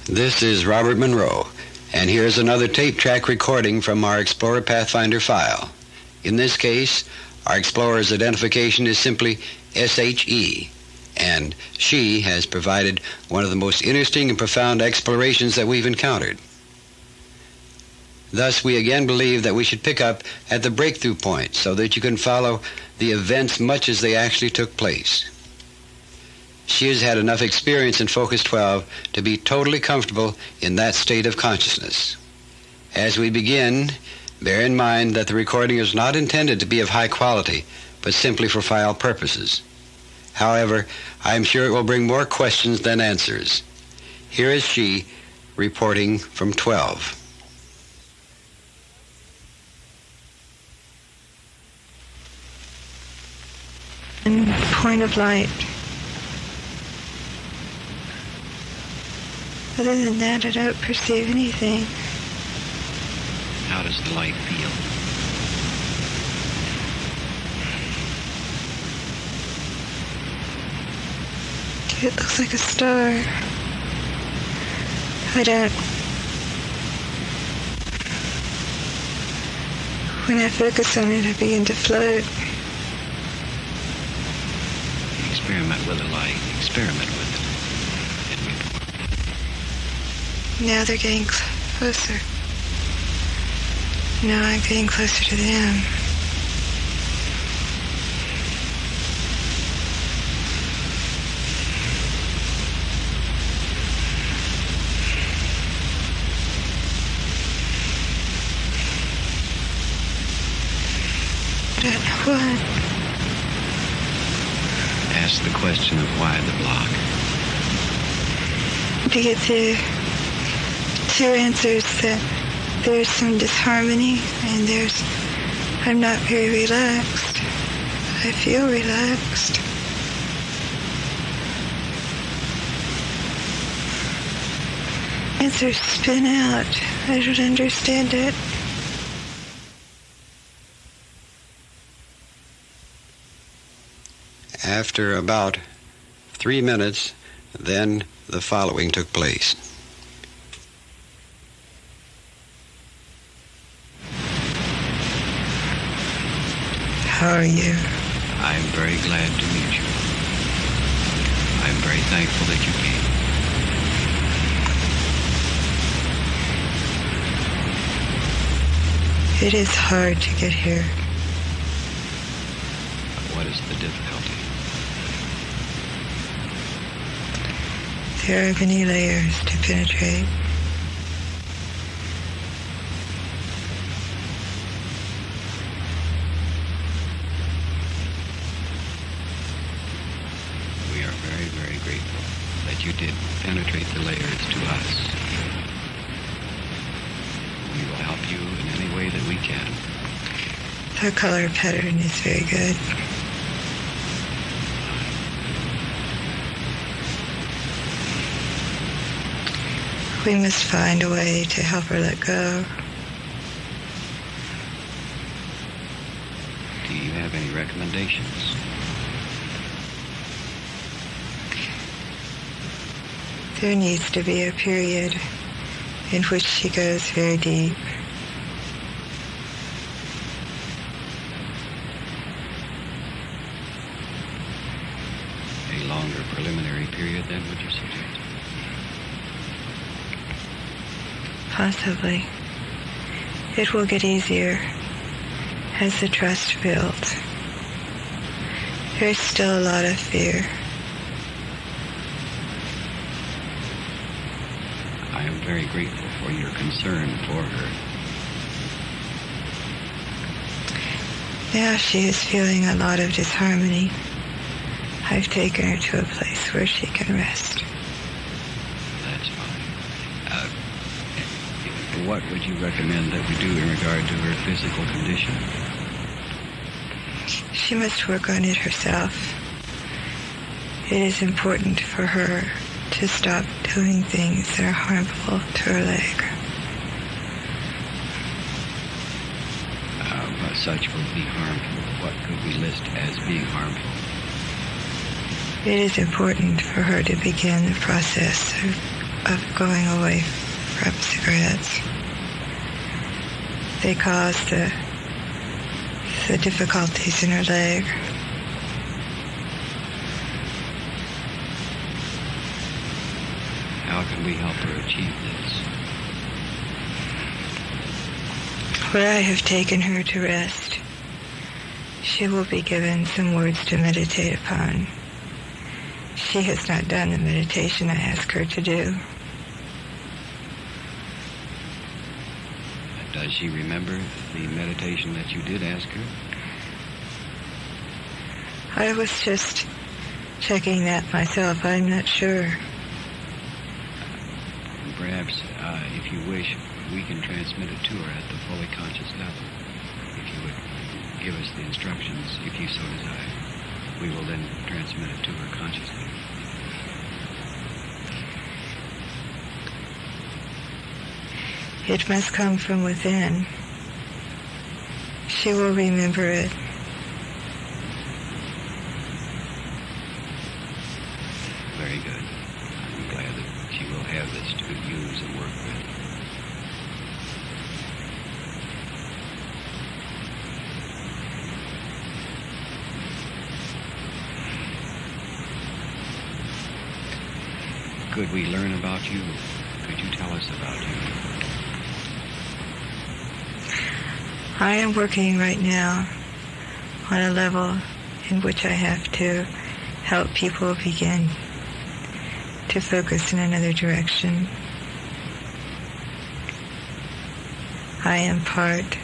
This is Robert Monroe, and here's another tape track recording from our Explorer Pathfinder file. In this case, our Explorer's identification is simply SHE, and she has provided one of the most interesting and profound explorations that we've encountered. Thus, we again believe that we should pick up at the breakthrough point so that you can follow the events much as they actually took place. She has had enough experience in Focus 12 to be totally comfortable in that state of consciousness. As we begin, bear in mind that the recording is not intended to be of high quality, but simply for file purposes. However, I am sure it will bring more questions than answers. Here is she reporting from 12. Point of light. Other than that, I don't perceive anything. How does the light feel? It looks like a star. When I focus on it, I begin to float. Experiment with the light. Experiment with it. And report. Now they're getting closer. Now I'm getting closer to them. I don't know what. Ask the question of why the block. To get to two answers that there's some disharmony and I'm not very relaxed. I feel relaxed. Answers spin out. I don't understand it. After about 3 minutes, then the following took place. How are you? I'm very glad to meet you. I'm very thankful that you came. It is hard to get here. What is the difficulty? There are many layers to penetrate. We are very, very grateful that you did penetrate the layers to us. We will help you in any way that we can. The color pattern is very good. We must find a way to help her let go. Do you have any recommendations? There needs to be a period in which she goes very deep. A longer preliminary period then, would you suggest? Possibly. It will get easier as the trust builds. There's still a lot of fear. I am very grateful for your concern for her. Now she is feeling a lot of disharmony. I've taken her to a place where she can rest. That's fine. What would you recommend that we do in regard to her physical condition? She must work on it herself. It is important for her to stop doing things that are harmful to her leg. Such would be harmful. What could we list as being harmful? It is important for her to begin the process of of going away from cigarettes. They cause the difficulties in her leg. How can we help her achieve this? Where I have taken her to rest, she will be given some words to meditate upon. She has not done the meditation I ask her to do. Does she remember the meditation that you did ask her? I was just checking that myself. I'm not sure. Perhaps, if you wish, we can transmit it to her at the fully conscious level. If you would give us the instructions, if you so desire, we will then transmit it to her consciously. It must come from within. She will remember it. Very good. I'm glad that she will have this to use and work with. Could we learn about you? Could you tell us about you? I am working right now on a level in which I have to help people begin to focus in another direction. I am part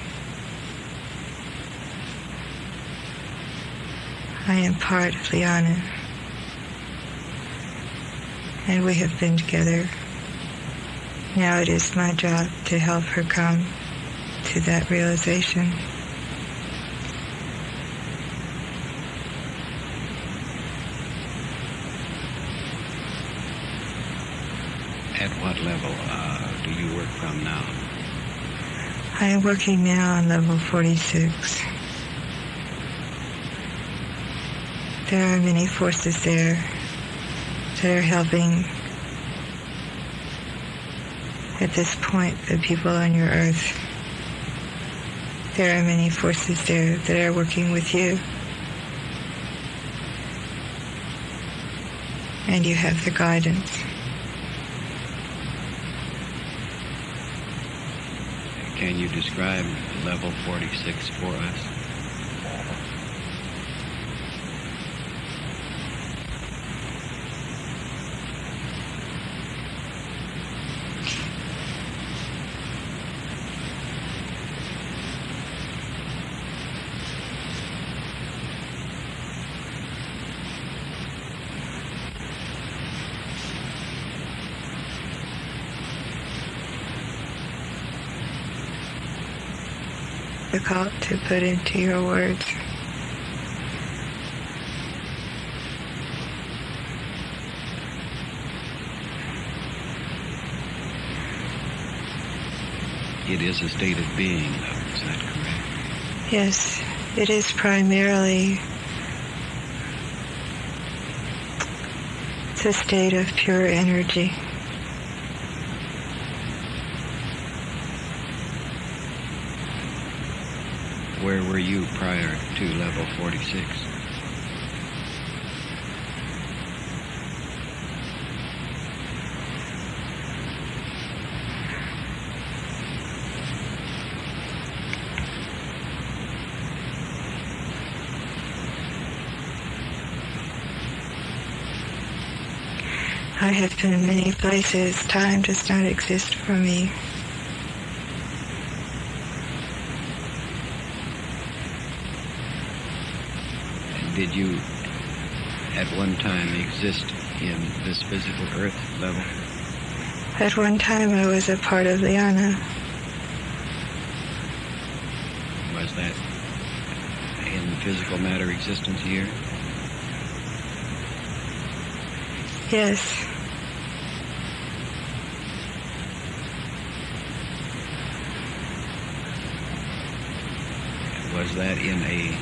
of Leana, and we have been together. Now it is my job to help her come to that realization. At what level do you work from now? I am working now on level 46. There are many forces there that are helping at this point the people on your earth. There are many forces there that are working with you. And you have the guidance. Can you describe level 46 for us? Difficult to put into your words. It is a state of being, though, is that correct? Yes, it is primarily the state of pure energy. Where were you prior to level 46? I have been in many places. Time does not exist for me. Did you at one time exist in this physical earth level? At one time I was a part of Leana. Was that in physical matter existence here? Yes. Was that in a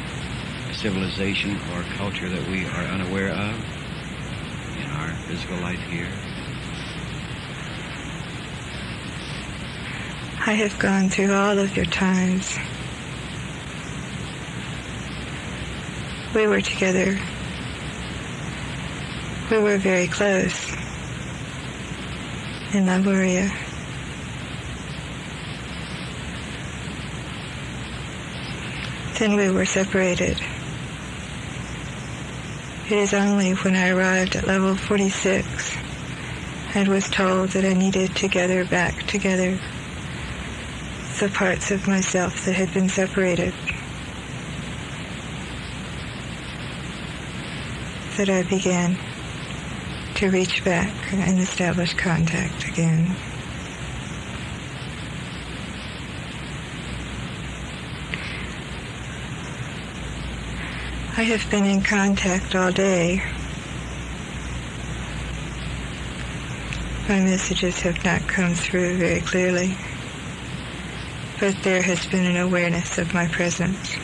civilization or culture that we are unaware of in our physical life here? I have gone through all of your times. We were together. We were very close in Lemuria. Then we were separated. It is only when I arrived at level 46 and was told that I needed to gather back together the parts of myself that had been separated that I began to reach back and establish contact again. I have been in contact all day. My messages have not come through very clearly, but there has been an awareness of my presence.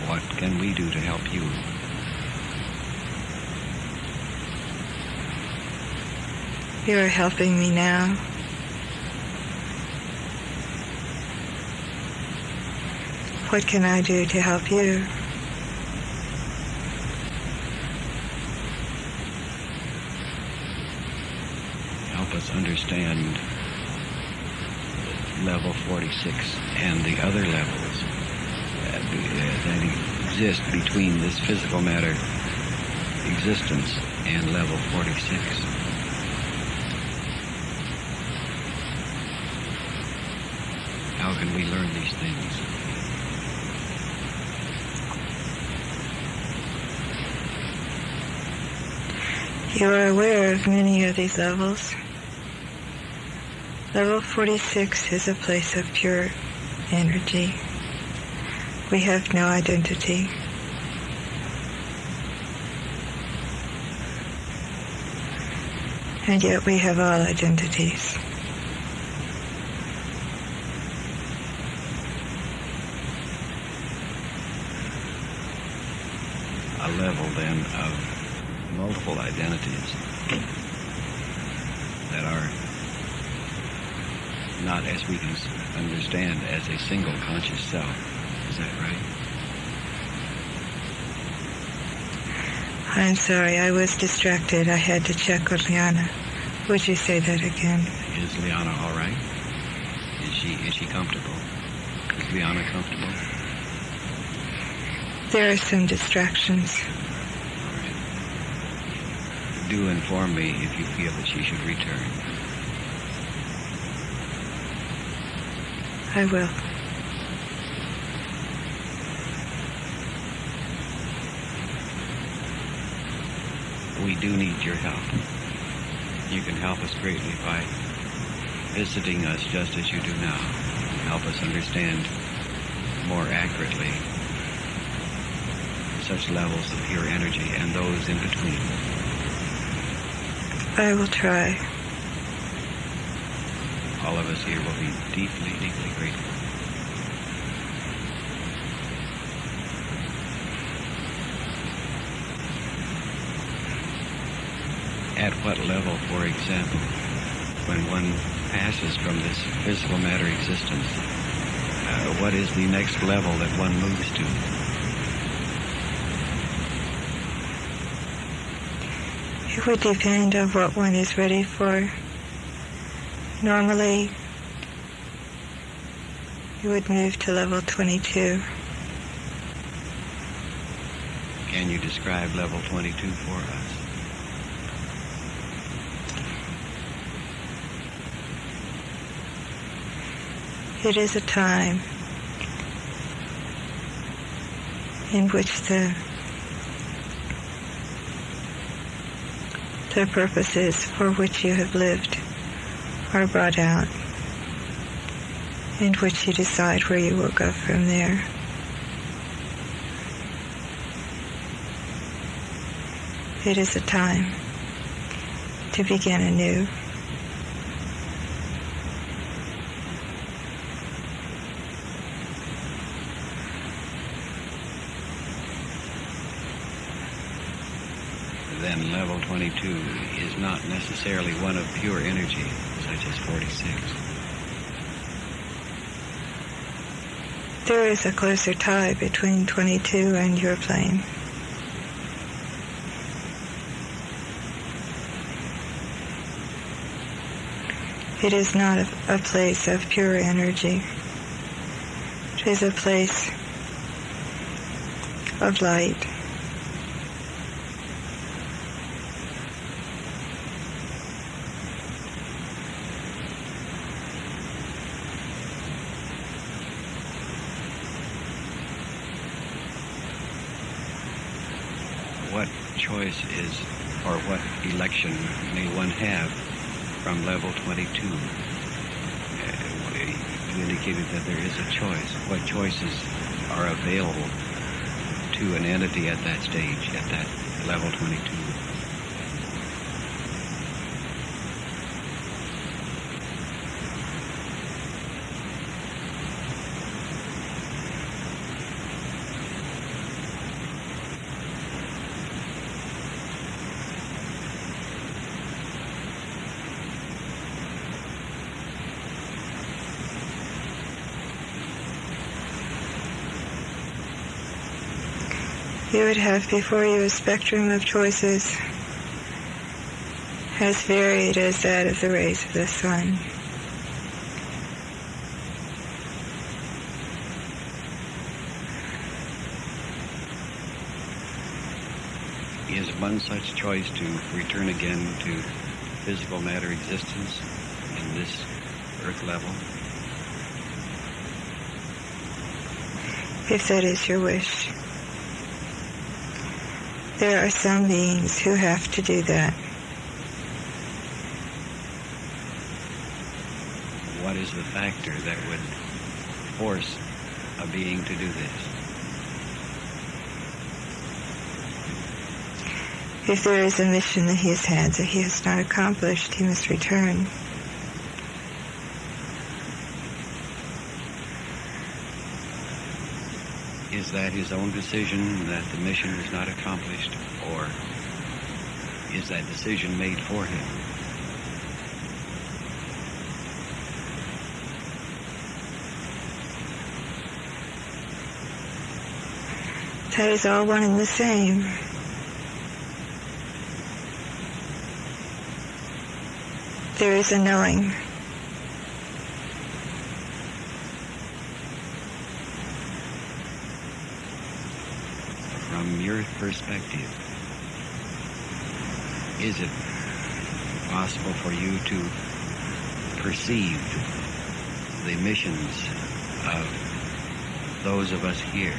What can we do to help you? You are helping me now. What can I do to help you? Help us understand level 46 and the other levels that exist between this physical matter existence and level 46. How can we learn these things? You are aware of many of these levels. Level 46 is a place of pure energy. We have no identity. And yet we have all identities. A level then of multiple identities that are not, as we can understand, as a single conscious self. Is that right? I'm sorry, I was distracted. I had to check with Leana. Would you say that again? Is Leana all right? Is she comfortable? Is Leana comfortable? There are some distractions. Do inform me if you feel that she should return. I will. We do need your help. You can help us greatly by visiting us just as you do now. Help us understand more accurately such levels of pure energy and those in between. I will try. All of us here will be deeply, deeply grateful. At what level, for example, when one passes from this physical matter existence, what is the next level that one moves to? It would depend on what one is ready for. Normally, you would move to level 22. Can you describe level 22 for us? It is a time in which the purposes for which you have lived are brought out, in which you decide where you will go from there. It is a time to begin anew. then level 22 is not necessarily one of pure energy, such as 46. There is a closer tie between 22 and your plane. It is not a place of pure energy. It is a place of light. What choice is, or what election may one have from level 22? You indicated that there is a choice. What choices are available to an entity at that stage, at that level 22? You would have before you a spectrum of choices as varied as that of the rays of the sun. Is one such choice to return again to physical matter existence in this earth level? If that is your wish. There are some beings who have to do that. What is the factor that would force a being to do this? If there is a mission that he has had that he has not accomplished, he must return. Is that his own decision that the mission is not accomplished, or is that decision made for him? That is all one and the same. There is a knowing. From your perspective, is it possible for you to perceive the missions of those of us here?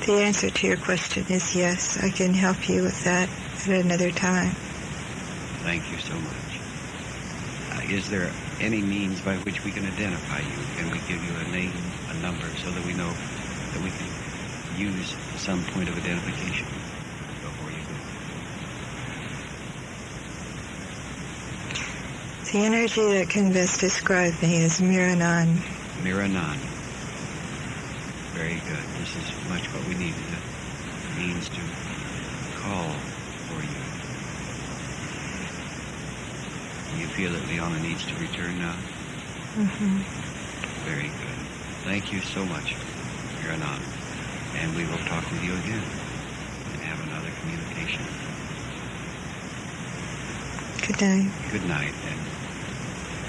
The answer to your question is yes. I can help you with that at another time. Thank you so much. Is there any means by which we can identify you? Can we give you a name, a number, so that we know that we can use some point of identification before you go? The energy that can best describe me is Miranon. Miranon. Very good. This is much what we need, the means to call for you. You feel that Leana needs to return now? Mm-hmm. Very good. Thank you so much, Miranon. And we will talk with you again and have another communication. Good night. Good night, and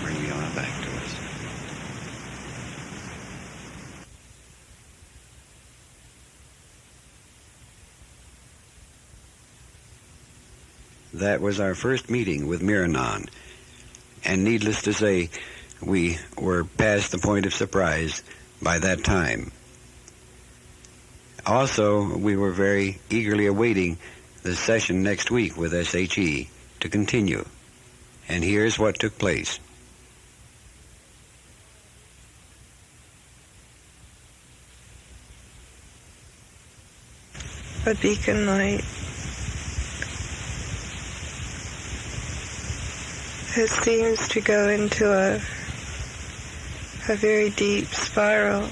bring Leana back to us. That was our first meeting with Miranon, and needless to say, we were past the point of surprise by that time. Also, we were very eagerly awaiting the session next week with SHE to continue, and here's what took place. a beacon light that seems to go into a very deep spiral.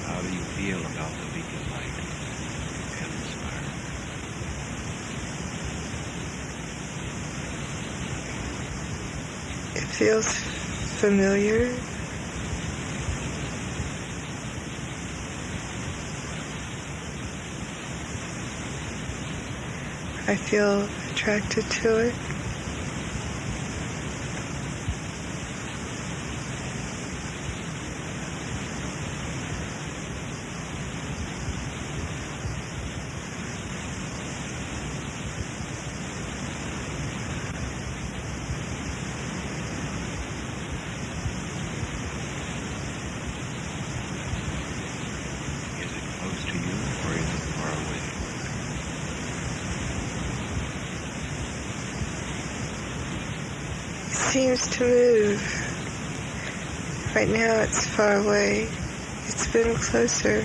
How do you feel about the beacon light and the spiral? It feels familiar. I feel attracted to it. Is it close to you or is it far away? Seems to move. Right now it's far away. It's been closer.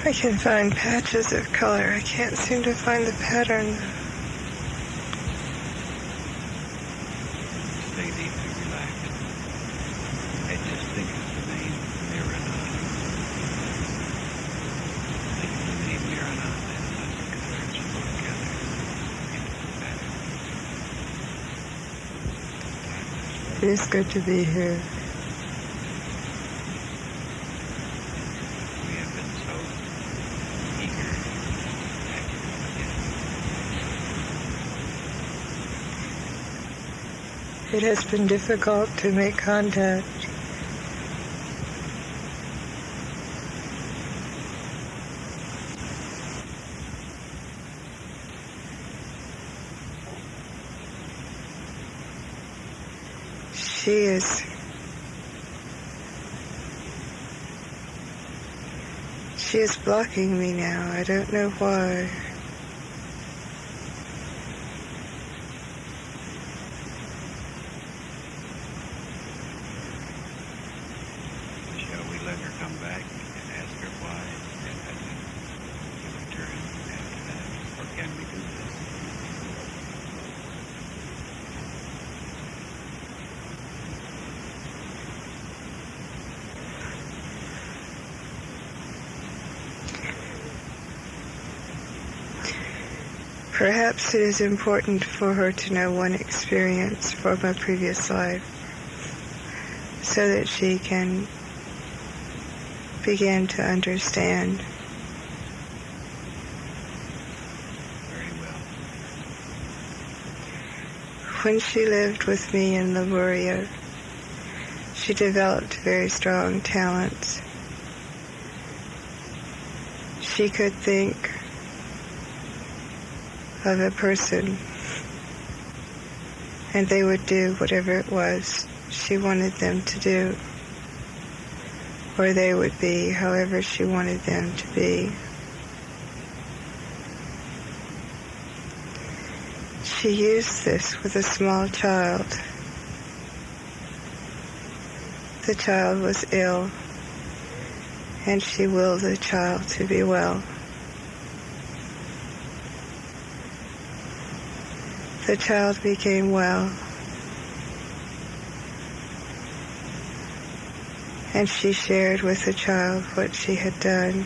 I can find patches of color. I can't seem to find the pattern. Stay deeply relaxed. I just think of the name Miranon. Think of the name Miranon and let the colors flow together into the pattern. It is good to be here. We have been so eager to have you come again. It has been difficult to make contact. She is blocking me now. I don't know why. Shall we let her come back and ask her why and then you return after that? Or can we do this? Perhaps it is important for her to know one experience from a previous life so that she can begin to understand. Very well. When she lived with me in Lemuria, she developed very strong talents. She could think of a person and they would do whatever it was she wanted them to do, or they would be however she wanted them to be. She used this with a small child. The child was ill, and she willed the child to be well. The child became well, and she shared with the child what she had done.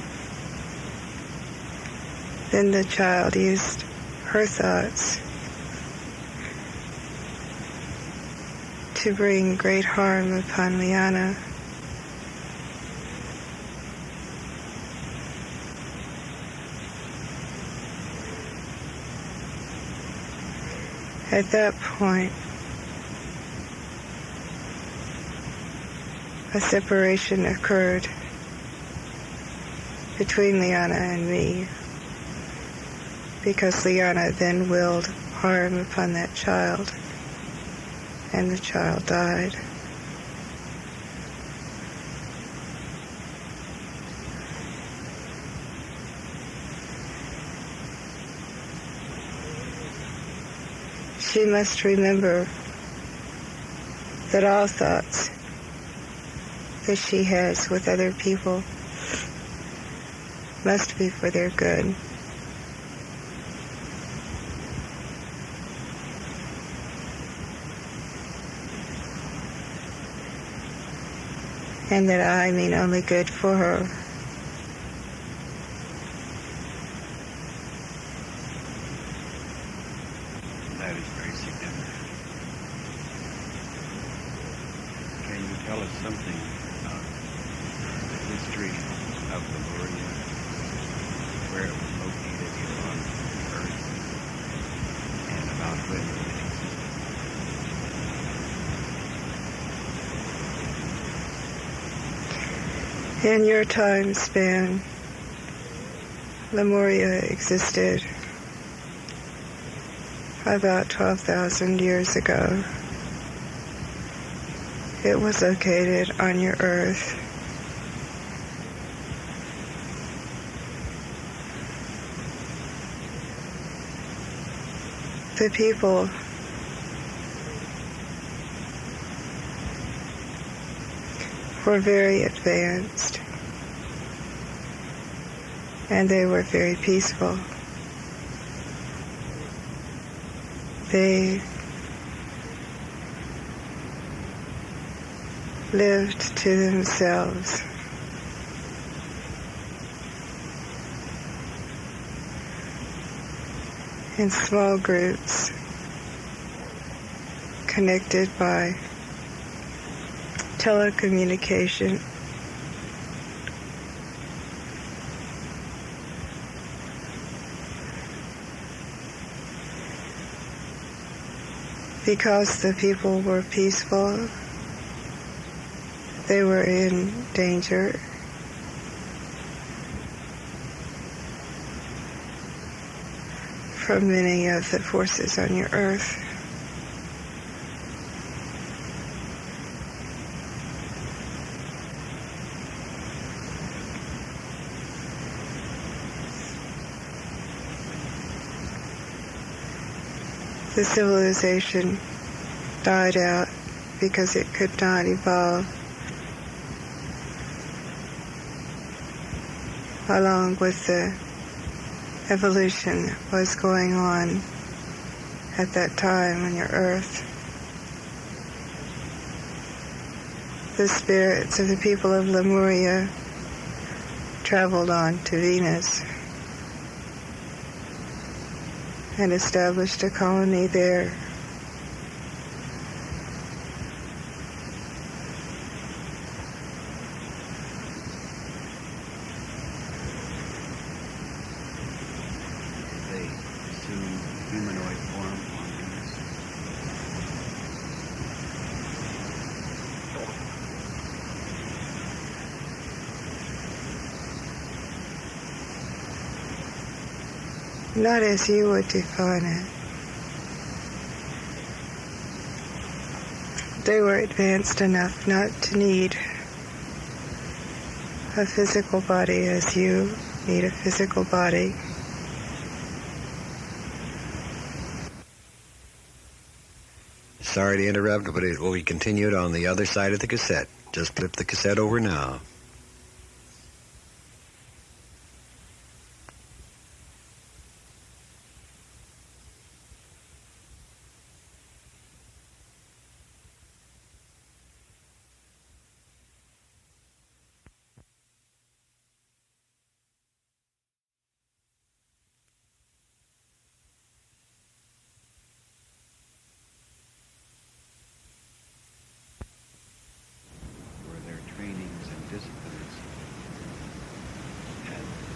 Then the child used her thoughts to bring great harm upon Leana. At that point, a separation occurred, between Leana and me, because Leana then willed harm upon that child, and the child died. She must remember that all thoughts that she has with other people must be for their good. And that I mean only good for her. That is very significant. Can you tell us something about the history of Lemuria, where it was located on Earth, and about when it existed? In your time span, Lemuria existed about 12,000 years ago. It was located on your Earth. The people were very advanced, and they were very peaceful. They lived to themselves. In small groups, connected by telecommunication. Because the people were peaceful, they were in danger. From many of the forces on your Earth. The civilization died out because it could not evolve along with the evolution that was going on at that time on your Earth. The spirits of the people of Lemuria traveled on to Venus and established a colony there. They assume humanoid form on Venus. Not as you would define it. They were advanced enough not to need a physical body as you need a physical body. Sorry to interrupt, but it will be continued on the other side of the cassette. Just flip the cassette over now.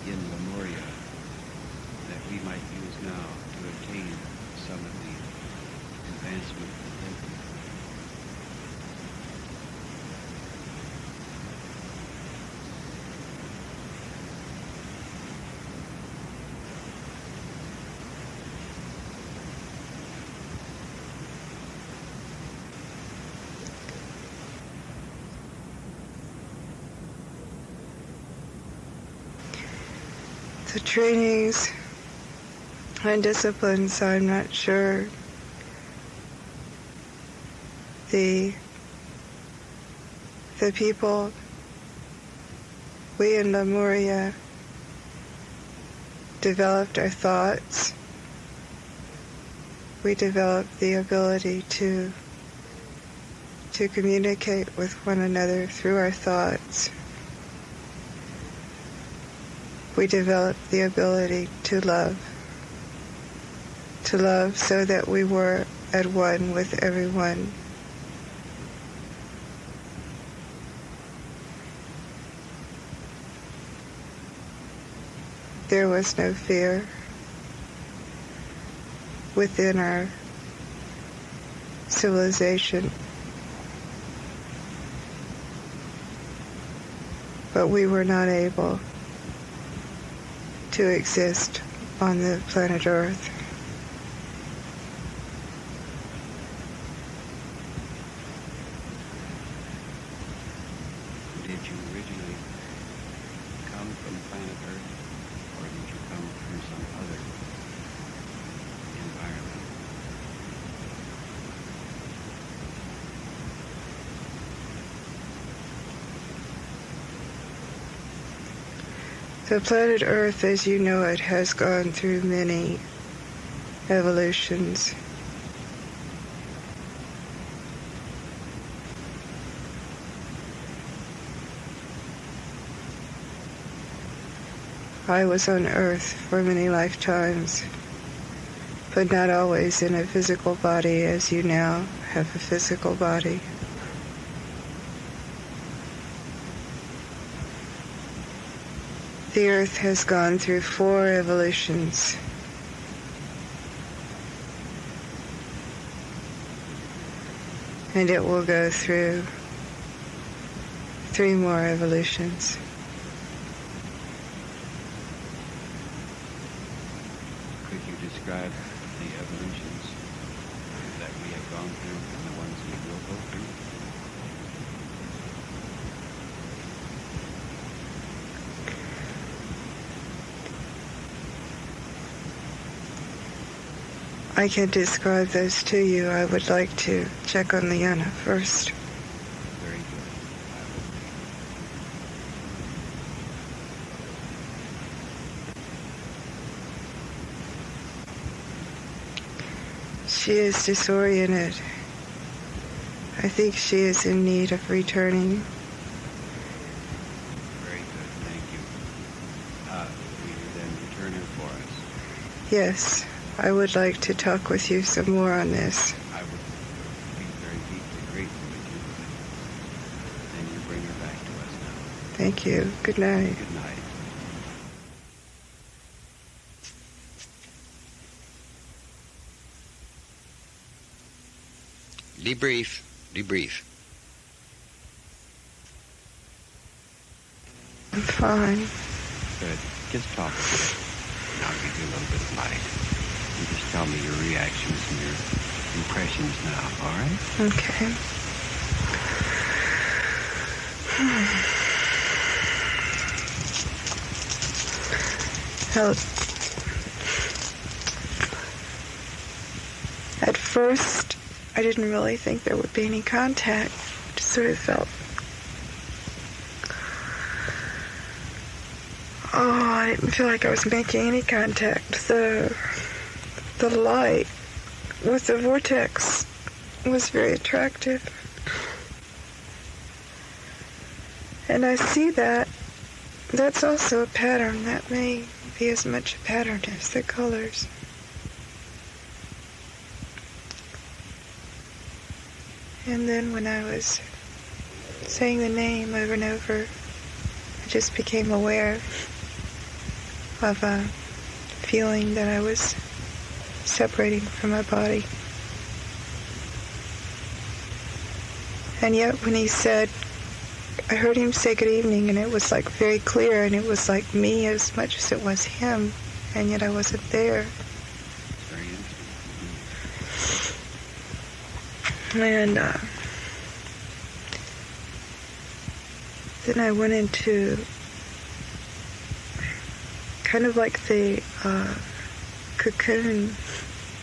In Lemuria that we might use now to attain some of the advancement within. the trainings and disciplines, I'm not sure. The people, we in Lemuria, developed our thoughts. We developed the ability to communicate with one another through our thoughts. We developed the ability to love so that we were at one with everyone. There was no fear within our civilization, but we were not able to exist on the planet Earth. Did you originally come from planet Earth, or did you come from some other environment? The planet Earth, as you know it, has gone through many evolutions. I was on Earth for many lifetimes, but not always in a physical body as you now have a physical body. The Earth has gone through 4 evolutions. And it will go through 3 more evolutions. Could you describe the evolutions that we have gone through and the ones we will go through? I can describe those to you. I would like to check on Leana first. Very good. She is disoriented. I think she is in need of returning. Very good. Thank you. Will you then return her for us? Yes, I would like to talk with you some more on this. I would be very deeply grateful if you would. Then you bring her back to us now. Thank you. Good night. Good night. Debrief. Debrief. I'm fine. Good. Just talk. I'll give you a little bit of light. You just tell me your reactions and your impressions now, all right? Okay. Well, at first, I didn't really think there would be any contact. Just sort of felt, I didn't feel like I was making any contact. The light with the vortex was very attractive. And I see that that's also a pattern. That may be as much a pattern as the colors. And then when I was saying the name over and over, I just became aware of a feeling that I was separating from my body. And yet when he said, I heard him say good evening, and it was like very clear, and it was like me as much as it was him, and yet I wasn't there. Very interesting. And then I went into kind of like the cocoon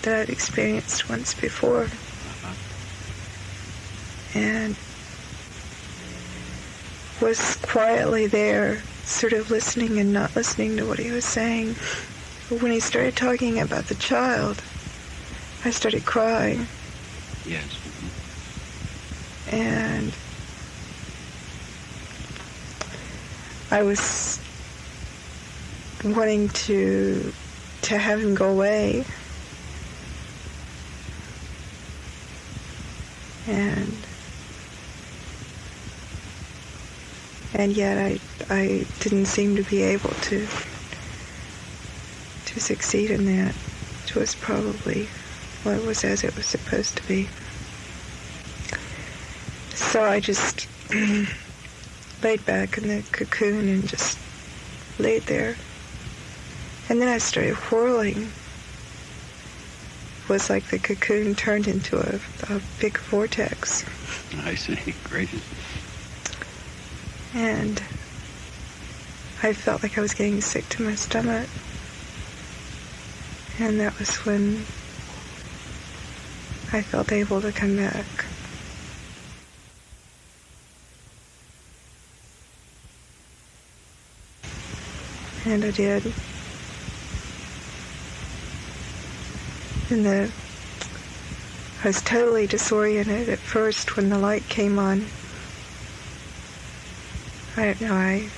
that I'd experienced once before. And was quietly there, sort of listening and not listening to what he was saying. But when he started talking about the child, I started crying. Yes. And I was wanting to have him go away. And yet I didn't seem to be able to succeed in that, which was probably what it was as it was supposed to be. So I just laid back in the cocoon and just laid there. And then I started whirling. It was like the cocoon turned into a big vortex. I see. Great. And I felt like I was getting sick to my stomach. And that was when I felt able to come back. And I did. And I was totally disoriented at first when the light came on. I don't know, I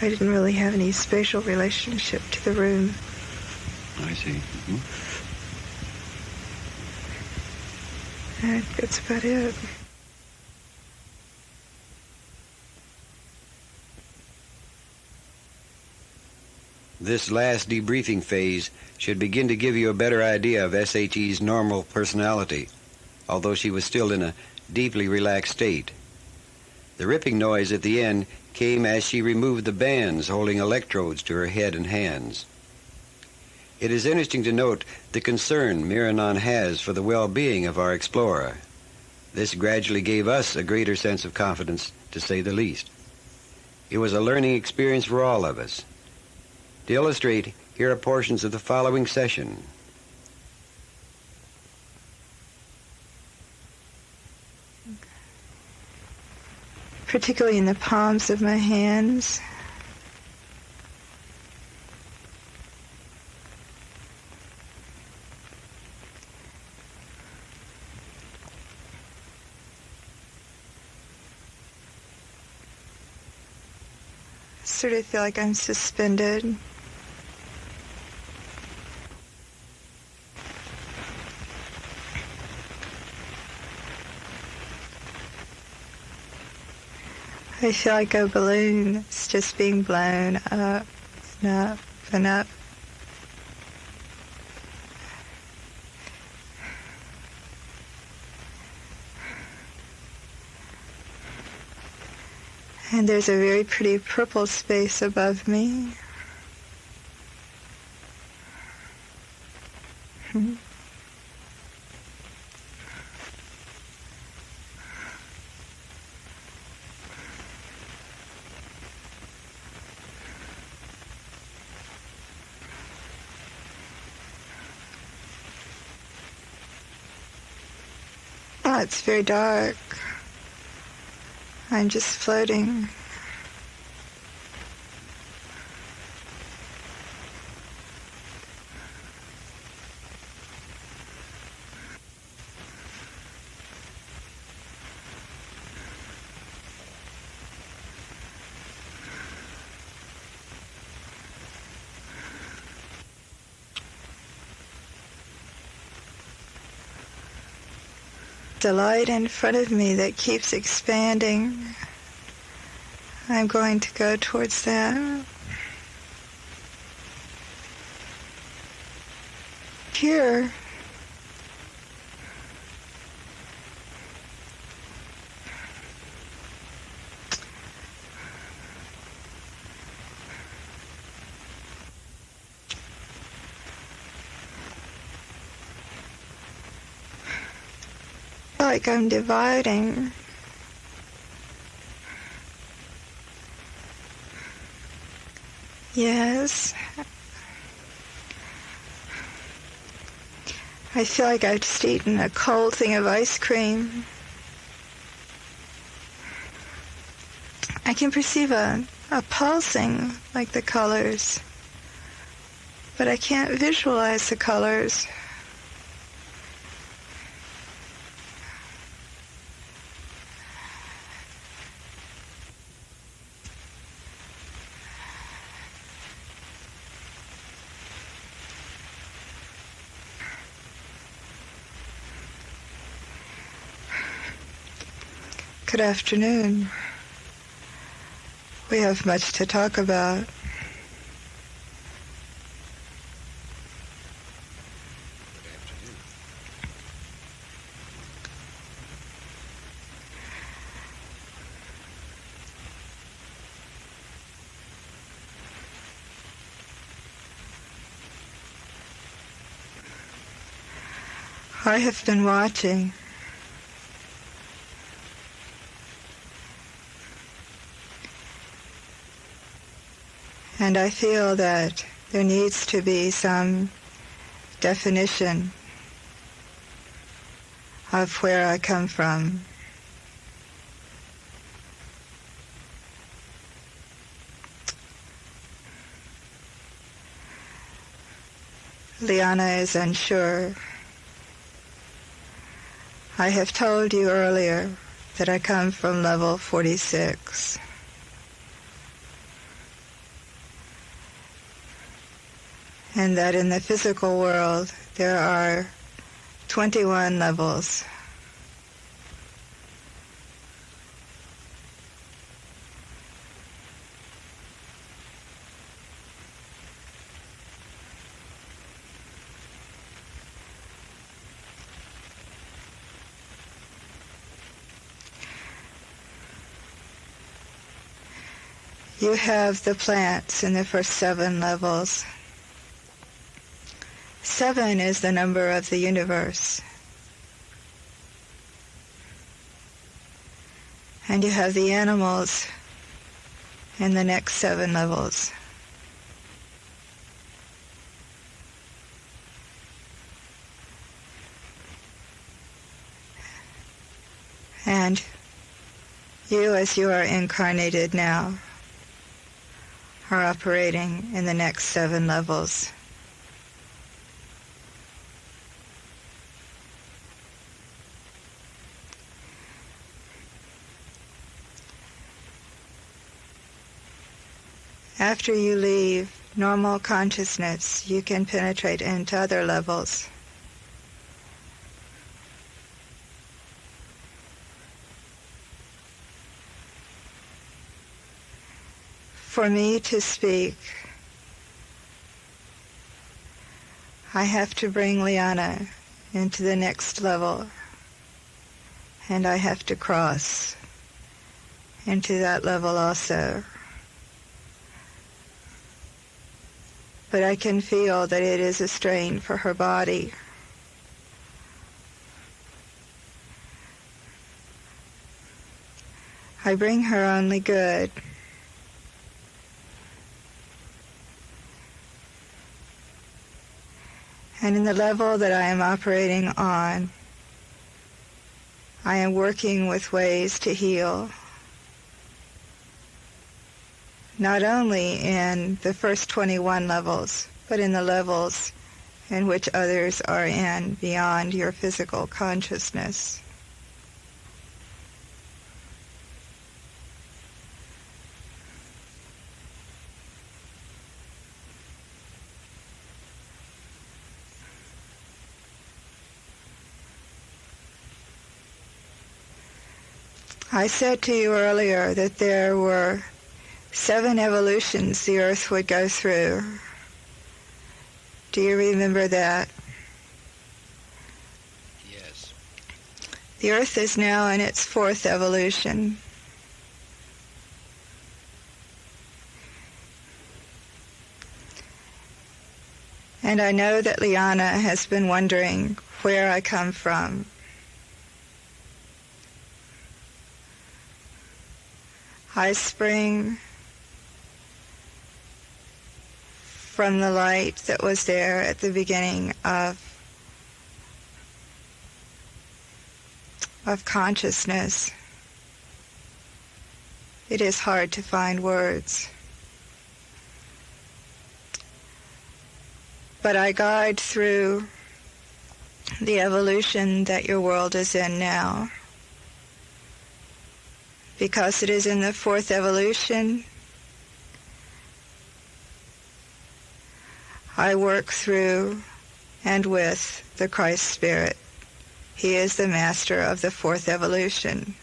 didn't really have any spatial relationship to the room. I see. Mm-hmm. And that's about it. This last debriefing phase should begin to give you a better idea of SHE's normal personality, although she was still in a deeply relaxed state. The ripping noise at the end came as she removed the bands holding electrodes to her head and hands. It is interesting to note the concern Miranon has for the well-being of our explorer. This gradually gave us a greater sense of confidence, to say the least. It was a learning experience for all of us. To illustrate, here are portions of the following session. Particularly in the palms of my hands. I sort of feel like I'm suspended. I feel like a balloon that's just being blown up and up and up. And there's a very pretty purple space above me. Oh, it's very dark. I'm just floating. The light in front of me that keeps expanding. I'm going to go towards that. Here, like I'm dividing. Yes. I feel like I've just eaten a cold thing of ice cream. I can perceive a pulsing, like the colors, but I can't visualize the colors. Good afternoon. We have much to talk about. I have been watching. And I feel that there needs to be some definition of where I come from. Leana is unsure. I have told you earlier that I come from level 46. And that in the physical world there are 21 levels. You have the plants in the first 7 levels. 7 is the number of the universe. And you have the animals in the next 7 levels. And you, as you are incarnated now, are operating in the next 7 levels. After you leave normal consciousness, you can penetrate into other levels. For me to speak, I have to bring Leana into the next level, and I have to cross into that level also. But I can feel that it is a strain for her body. I bring her only good. And in the level that I am operating on, I am working with ways to heal. Not only in the first 21 levels, but in the levels in which others are in beyond your physical consciousness. I said to you earlier that there were 7 evolutions the earth would go through. Do you remember that? Yes. The earth is now in its 4th evolution. And I know that Leana has been wondering where I come from. I spring from the light that was there at the beginning of consciousness. It is hard to find words. But I guide through the evolution that your world is in now, because it is in the fourth evolution. I work through and with the Christ Spirit. He is the master of the fourth evolution.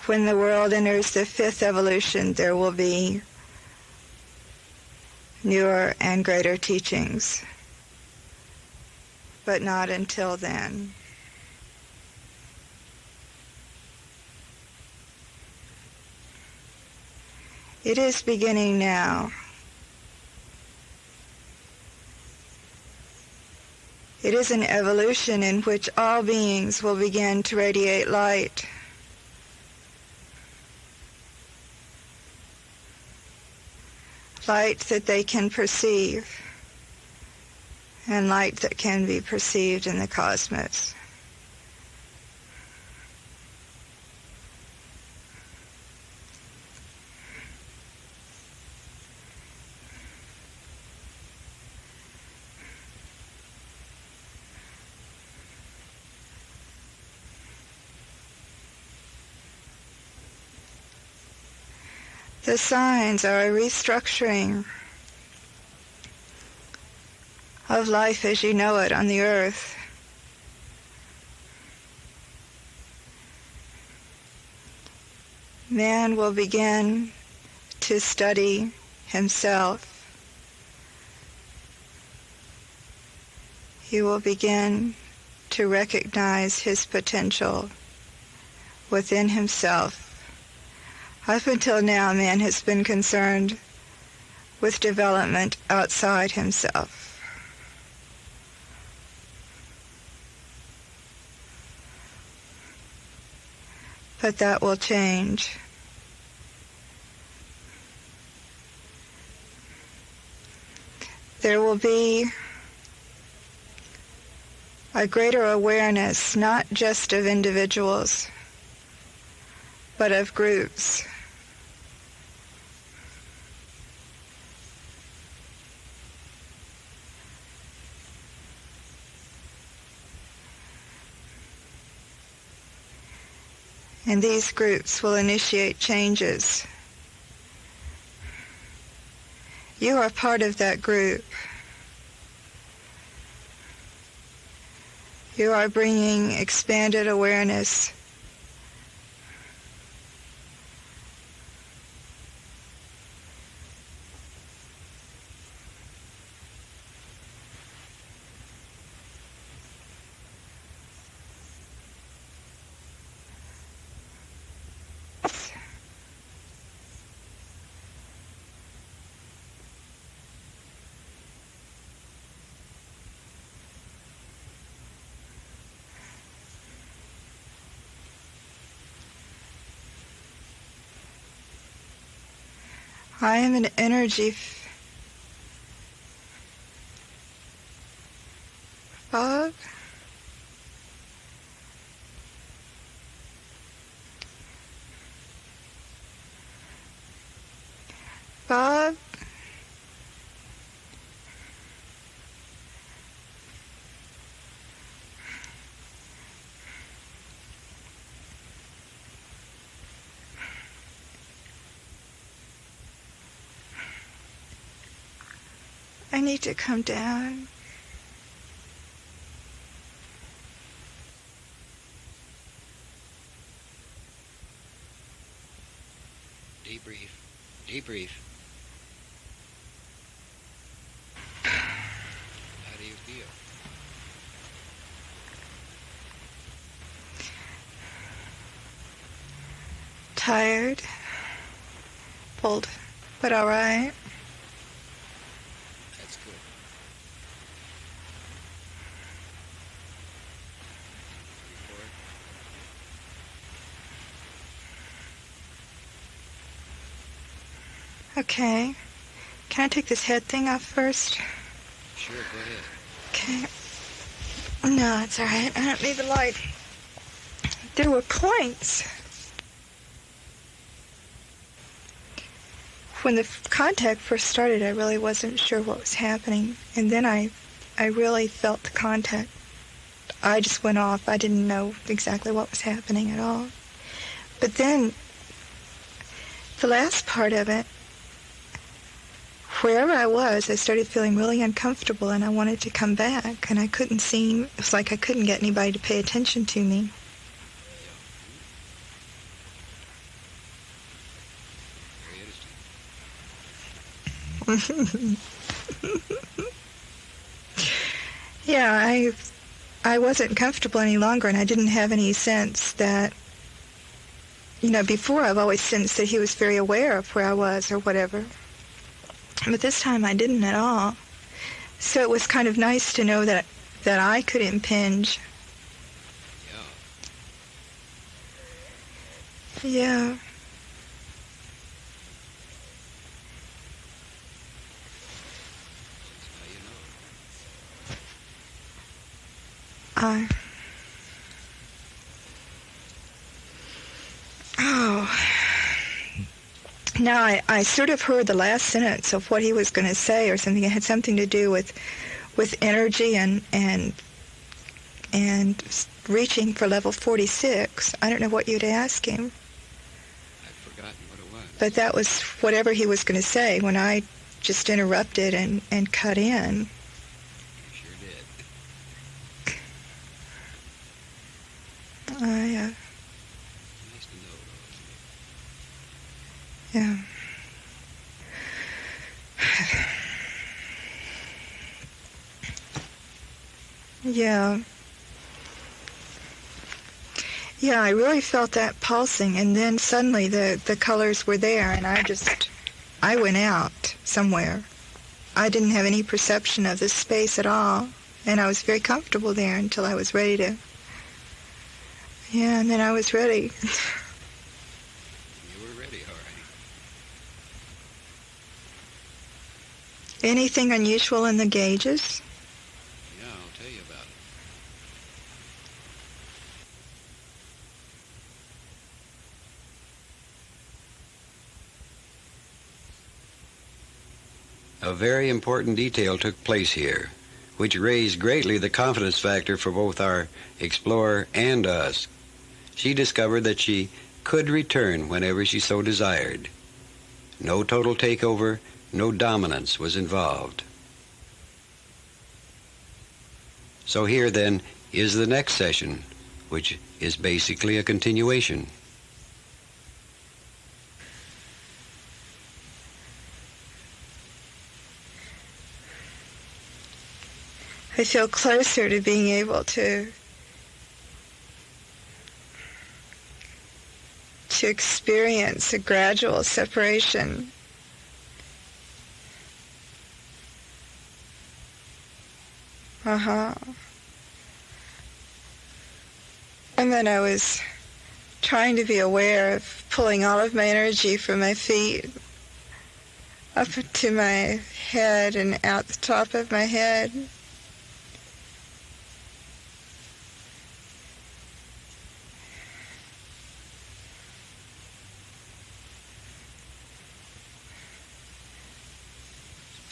When the world enters the fifth evolution, there will be newer and greater teachings, but not until then. It is beginning now. It is an evolution in which all beings will begin to radiate light. Light that they can perceive, and light that can be perceived in the cosmos. The signs are a restructuring of life as you know it on the earth. Man will begin to study himself. He will begin to recognize his potential within himself. Up until now, man has been concerned with development outside himself. But that will change. There will be a greater awareness, not just of individuals, but of groups. And these groups will initiate changes. You are part of that group. You are bringing expanded awareness I am an energy Bob? Bob? I need to come down. Debrief. Debrief. How do you feel? Tired. Pulled. But all right. That's good. Report. Okay. Can I take this head thing off first? Sure, go ahead. Okay. No, it's all right. I don't need the light. There were points. When the contact first started, I really wasn't sure what was happening. And then I really felt the contact. I just went off. I didn't know exactly what was happening at all. But then, the last part of it, wherever I was, I started feeling really uncomfortable, and I wanted to come back, and I couldn't seem, it was like I couldn't get anybody to pay attention to me. Yeah, I wasn't comfortable any longer, and I didn't have any sense that, before I've always sensed that he was very aware of where I was or whatever. But this time I didn't at all. So it was kind of nice to know that I could impinge. Yeah. Now I sort of heard the last sentence of what he was going to say or something. It had something to do with energy and reaching for level 46. I don't know what you'd ask him. I've forgotten what it was. But that was whatever he was going to say when I just interrupted and cut in. You sure did. Yeah. Nice to know, though, isn't it? Yeah. Yeah. Yeah, I really felt that pulsing, and then suddenly the colors were there, and I went out somewhere. I didn't have any perception of this space at all, and I was very comfortable there until I was ready to. Yeah, and then I was ready. You were ready, all right. Anything unusual in the gauges? Yeah, I'll tell you about it. A very important detail took place here, which raised greatly the confidence factor for both our explorer and us. She discovered that she could return whenever she so desired. No total takeover, no dominance was involved. So here then is the next session, which is basically a continuation. I feel closer to being able to experience a gradual separation. And then I was trying to be aware of pulling all of my energy from my feet up to my head and out the top of my head.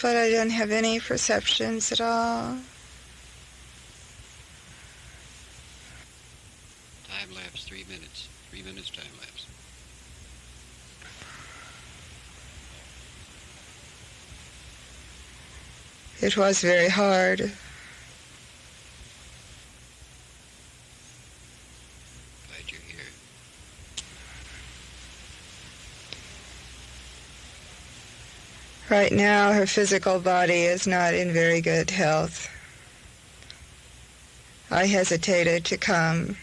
But I don't have any perceptions at all. Time lapse, 3 minutes. 3 minutes time lapse. It was very hard. Glad you're here. Right now, her physical body is not in very good health. I hesitated to come,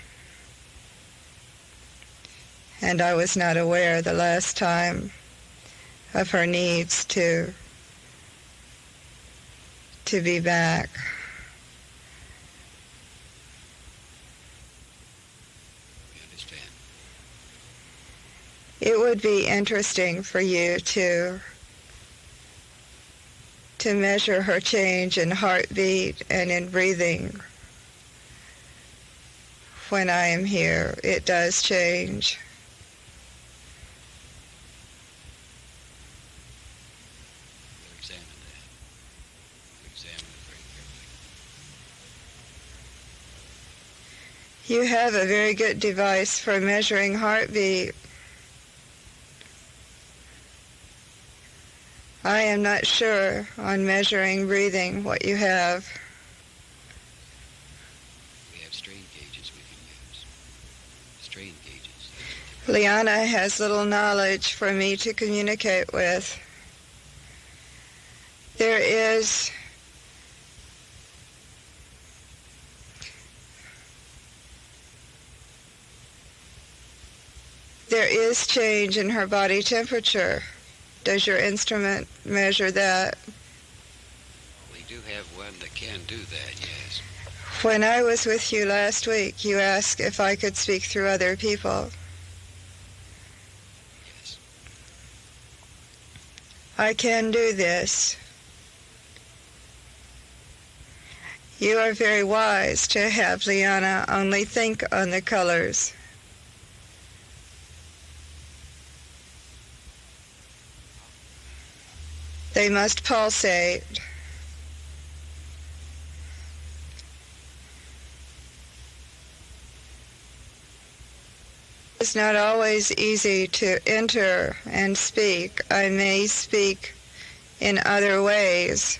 and I was not aware the last time of her needs to be back. We understand. It would be interesting for you to to measure her change in heartbeat and in breathing. When I am here, it does change. We'll examine that. We'll examine it very carefully. You have a very good device for measuring heartbeat. I am not sure on measuring breathing what you have. We have strain gauges we can use. Strain gauges. Leana has little knowledge for me to communicate with. There is change in her body temperature. Does your instrument measure that? We do have one that can do that, yes. When I was with you last week, you asked if I could speak through other people. Yes. I can do this. You are very wise to have Leana only think on the colors. They must pulsate. It's not always easy to enter and speak. I may speak in other ways.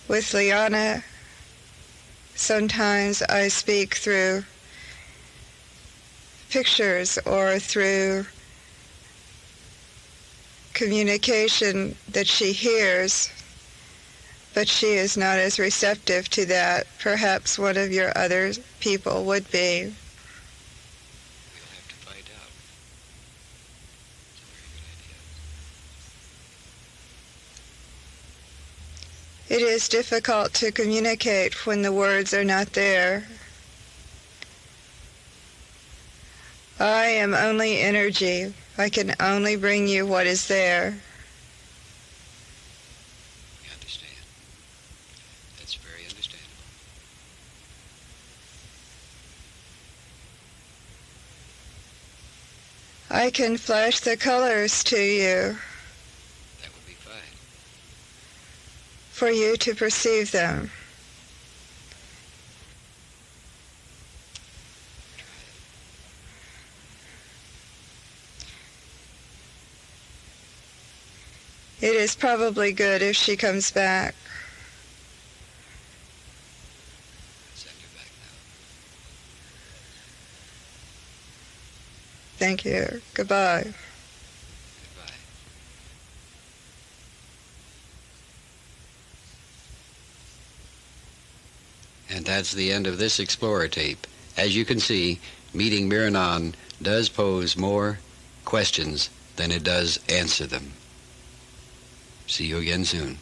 With Leana, sometimes I speak through pictures or through communication that she hears, but she is not as receptive to that. Perhaps one of your other people would be. We'll have to find out. It's a very good idea. It is difficult to communicate when the words are not there. I am only energy. I can only bring you what is there. We understand. That's very understandable. I can flash the colors to you That would be fine. for you to perceive them. It is probably good if she comes back. Send her back now. Thank you. Goodbye. Goodbye. And that's the end of this Explorer tape. As you can see, meeting Miranon does pose more questions than it does answer them. See you again soon.